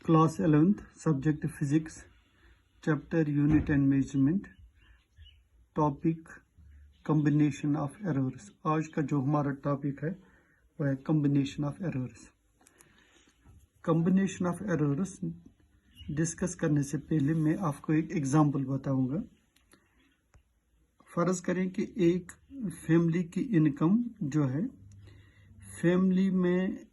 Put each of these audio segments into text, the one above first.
Class 11th subject physics chapter unit and measurement topic combination of errors. आज का जो हमारा टॉपिक है वह है combination of errors. Combination of errors discuss करने से पहले मैं आपको एक एग्जांपल बताऊंगा। फ़र्ज़ करें कि एक फैमिली की इनकम जो है, फैमिली में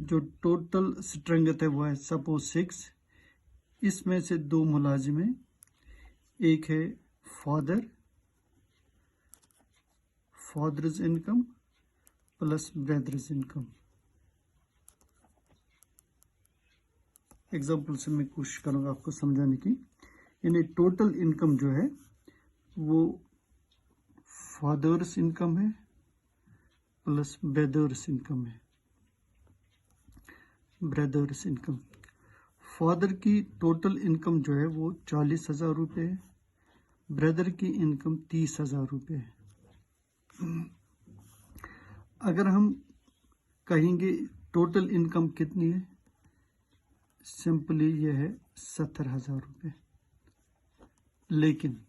जो टोटल स्ट्रेंथ है वो है सपोज 6। इसमें से दो मुलाजिम हैं, एक है father's income plus brother's income. Example से मैं कोशिश करूंगा आपको समझाने की। यानी टोटल इनकम जो है वो फादर्स इनकम है प्लस ब्रदर्स इनकम है। ब्रदर्स इनकम, फादर की टोटल इनकम जो है वो 40,000 रुपये है, ब्रदर की इनकम 30,000 रुपये है। अगर हम कहेंगे टोटल इनकम कितनी है, सिंपली ये है 70,000 रुपये। लेकिन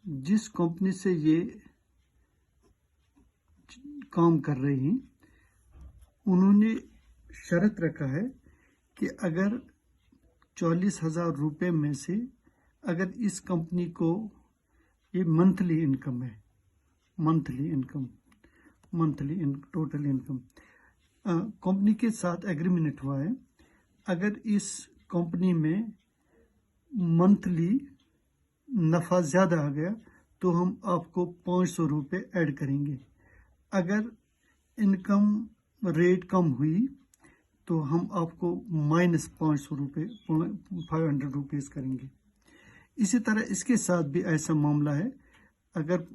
जिस कंपनी से ये काम कर रही हैं उन्होंने शर्त रखा है कि अगर 40,000 रुपये में से अगर इस कंपनी को ये मंथली इनकम है, टोटल इनकम कंपनी के साथ एग्रीमेंट हुआ है, अगर इस कंपनी में मंथली नफ़ा ज़्यादा आ गया तो हम आपको 500 रुपये ऐड करेंगे। अगर इनकम रेट कम हुई तो हम आपको -500 रुपये 500 रुपीज़ करेंगे। इसी तरह इसके साथ भी ऐसा मामला है, अगर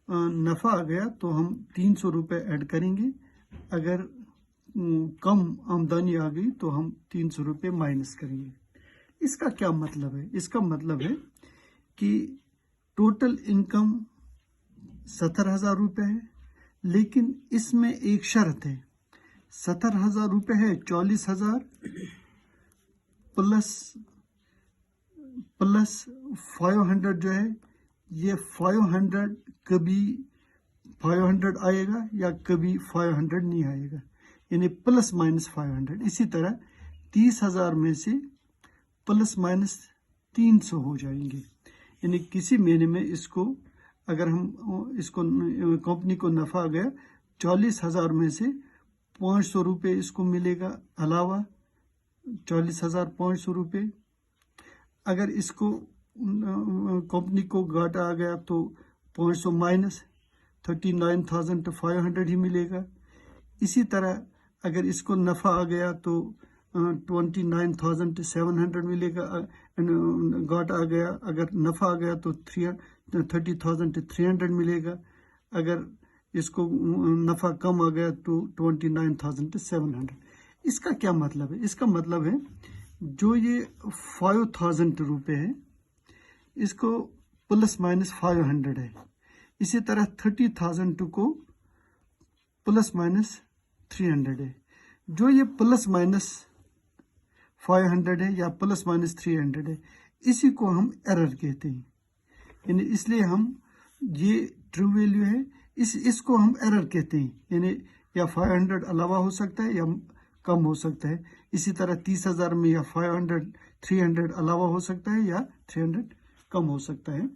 नफ़ा आ गया तो हम 300 रुपये ऐड करेंगे, अगर कम आमदनी आ गई तो हम 300 रुपये माइनस करेंगे। इसका क्या मतलब है? इसका मतलब है कि टोटल इनकम 70,000 रुपये है, लेकिन इसमें एक शर्त है। 70,000 रुपये है, 40,000 प्लस 500 जो है, ये 500 कभी 500 आएगा या कभी 500 नहीं आएगा, यानी प्लस माइनस 500। इसी तरह 30,000 में से प्लस माइनस 300 हो जाएंगे। यानी किसी महीने में इसको अगर हम इसको कंपनी को नफ़ा आ गया 40,000 में से 500 रुपये इसको मिलेगा अलावा 40,500 रुपये। अगर इसको कंपनी को घाटा आ गया तो 500 माइनस 39,500 ही मिलेगा। इसी तरह अगर इसको नफ़ा आ गया तो 29,700 मिलेगा। घाटा आ गया, अगर नफ़ा आ गया तो 30,300 मिलेगा। अगर इसको नफ़ा कम आ गया तो 29,700। इसका क्या मतलब है? इसका मतलब है जो ये 5,000 रुपये है इसको प्लस माइनस 500 है। इसी तरह 30,000 को प्लस माइनस 300 है। जो ये प्लस माइनस 500 है या प्लस माइनस 300 है, इसी को हम एरर कहते हैं। यानी इसलिए हम ये ट्रू वैल्यू है, इसको हम एरर कहते हैं। यानी या 500 अलावा हो सकता है या कम हो सकता है। इसी तरह 30,000 में या 300 अलावा हो सकता है या 300 कम हो सकता है।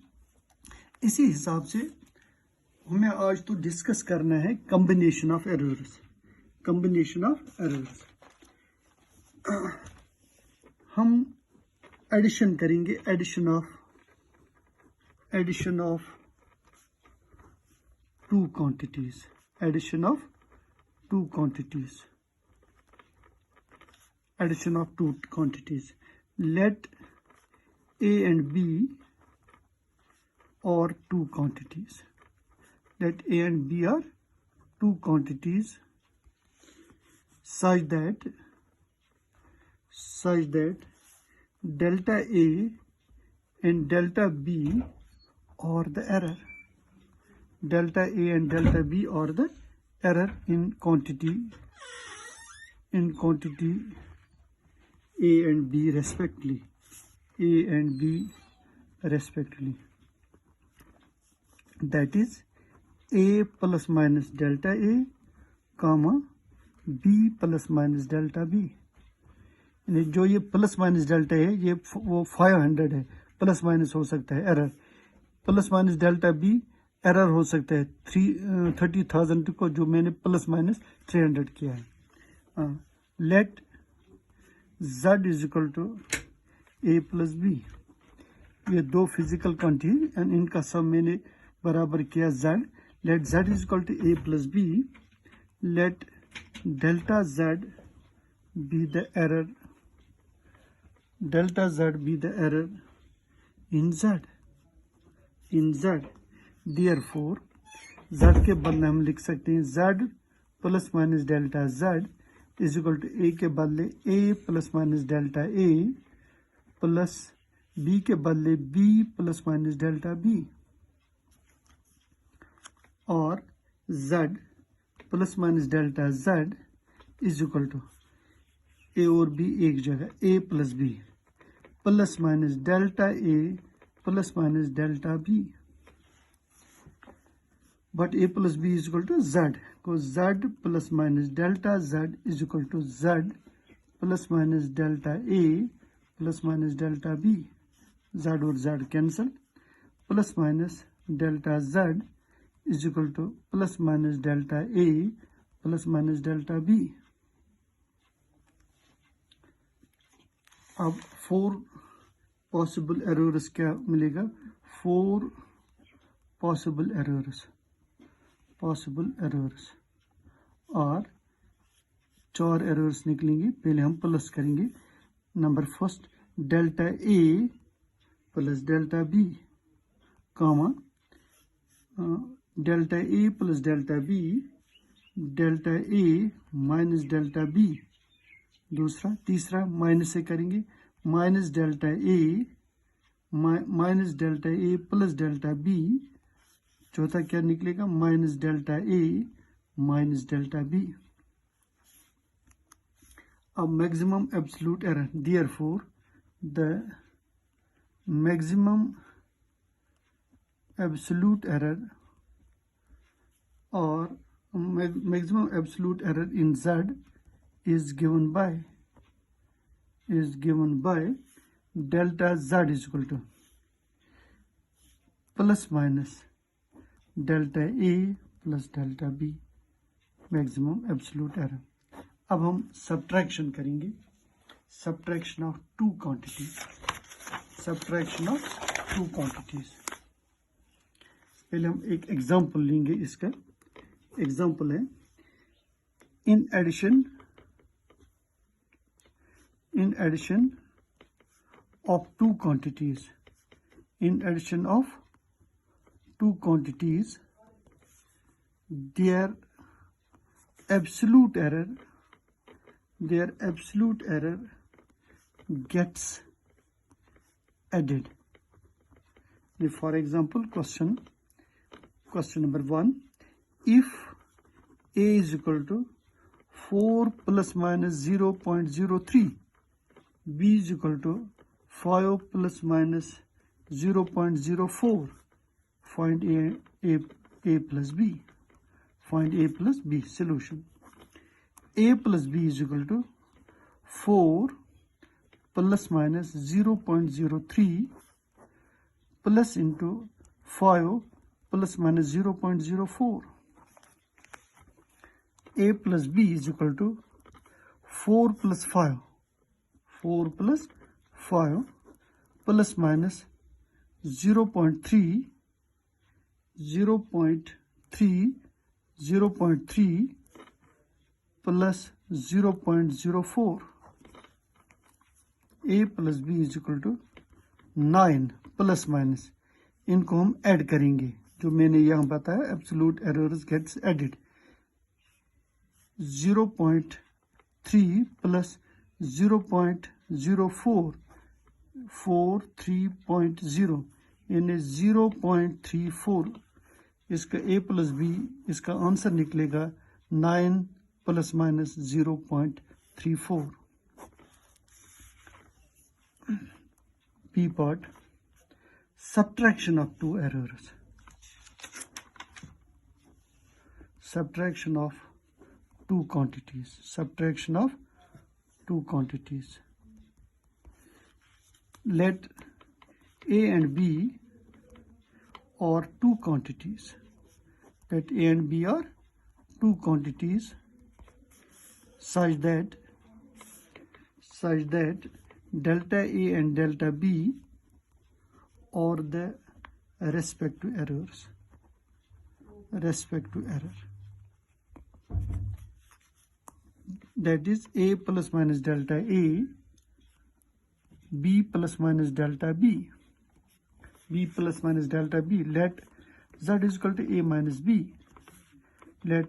इसी हिसाब से हमें आज तो डिस्कस करना है कॉम्बिनेशन ऑफ एरर्स। हम एडिशन करेंगे, addition of two quantities. Addition of two quantities. Let A and B are two quantities. Let A and B are two quantities such that delta A and delta B are the error. Delta A and delta B are the error in quantity A and B respectively. A and B respectively. That is A plus minus delta A, comma B plus minus delta B. यानी जो ये plus minus delta है ये वो 500 है, plus minus हो सकता है error, plus minus delta B error हो सकता है 30,000 को जो मैंने प्लस माइनस 300 किया है. Let z is equal to a plus B. ये दो फिजिकल क्वांटिटी एंड इनका सम मैंने बराबर किया z. Let z is equal to a plus B. Let delta z be the error, delta z be the error in z. Therefore z के बदले हम लिख सकते हैं z plus minus delta z is equal to a के बदले a plus minus delta a plus b के बदले b plus minus delta b, और z plus minus delta z is equal to A और बी एक जगह a plus B plus minus delta a plus minus delta b. But a plus B is equal to z, को z plus minus delta z is equal to z plus minus delta a plus minus delta b. z और z cancel, plus minus delta z is equal two plus minus delta a plus minus delta b. अब 4 possible errors क्या मिलेगा, 4 possible errors और 4 errors निकलेंगे. पहले हम plus करेंगे. Number first delta A plus delta B, comma delta A plus delta B, delta A minus delta B. दूसरा, तीसरा माइनस से करेंगे, minus delta A plus delta B. चौथा क्या निकलेगा, minus delta A minus delta B. अब maximum absolute error, therefore the maximum absolute error और maximum absolute error in z is given by delta z is equal to plus minus delta a plus delta b, maximum absolute error. अब हम subtraction करेंगे, subtraction of two quantities. पहले हम एक example लेंगे. इसका example है, in addition of two quantities, their absolute error gets added. For example, question number 1, if a is equal to 4 plus minus 0.03, b is equal to 5 plus minus 0.04, find a plus b. Solution: a plus b is equal to 4 plus minus 0.03 plus into 5 plus minus 0.04. a plus b is equal to 4 plus 5 plus minus 0.3 plus 0.04. a plus b is equal to 9 plus minus. इनको हम add करेंगे, जो मैंने यहाँ बताया, absolute errors gets added. 0.3 plus 0.04, 3.0 यानी 0.34. इसका a plus b, इसका आंसर निकलेगा 9 plus minus 0.34. B part, subtraction of two errors. Subtraction of two quantities. Subtraction of two quantities. Let A and B are two quantities. Let A and B are two quantities such that delta A and delta B are the respective errors. That is A plus minus delta A, B plus minus delta B. B plus minus delta B. Let Z is equal to A minus B. Let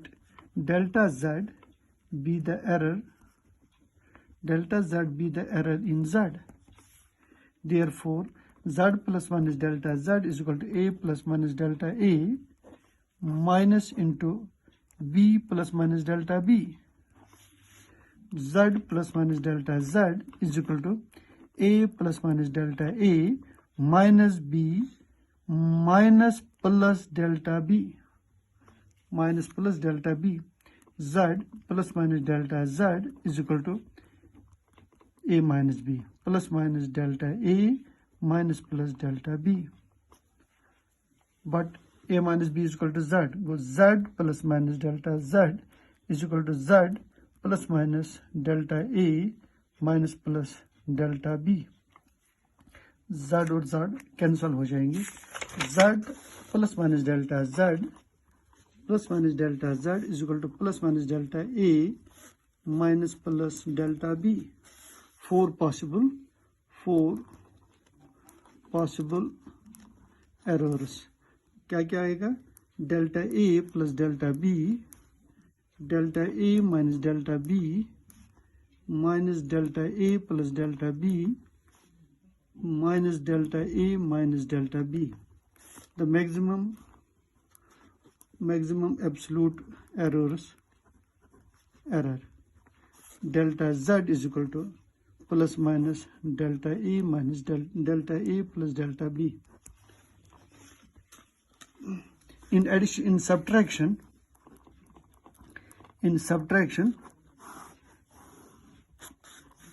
delta Z be the error. Delta Z be the error in Z. Therefore, Z plus minus delta Z is equal to A plus minus delta A minus into B plus minus delta B. Z plus minus delta Z is equal to A plus minus delta A minus B minus plus delta B. Minus plus delta B. Z plus minus delta Z is equal to A minus B. Plus minus delta A minus plus delta B. But A minus B is equal to Z. Go Z plus minus delta Z is equal to Z plus minus delta A minus plus delta B. Z और Z cancel हो जाएंगे. Z plus minus delta Z plus minus delta Z is equal to plus minus delta A minus plus delta B. Four possible errors. क्या क्या आएगा? Delta A plus delta B, delta A minus delta B, minus delta A plus delta B, minus delta A minus delta B. The maximum absolute error. Delta Z is equal to plus minus delta A minus delta A plus delta B. In addition, in subtraction,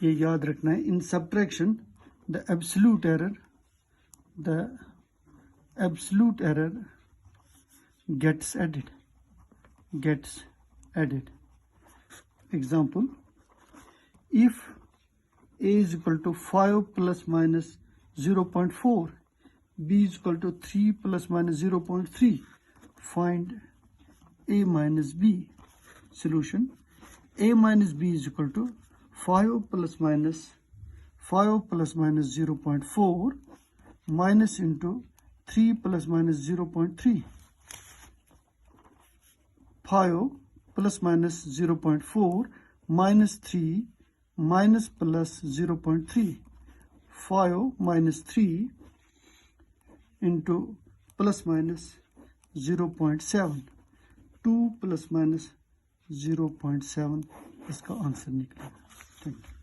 ये याद रखना है. In subtraction, the absolute error gets added. Example: if A is equal to 5 plus minus 0.4, B is equal to 3 plus minus 0.3. Find A minus B. Solution: A minus B is equal to 5 plus minus 0.4 minus into 3 plus minus 0.3. 5 plus minus 0.4 minus 3 minus plus 0.3. 5 minus 3 into plus minus 0.7. 2 plus minus 0.7 इसका answer निकलेगा. Thank you.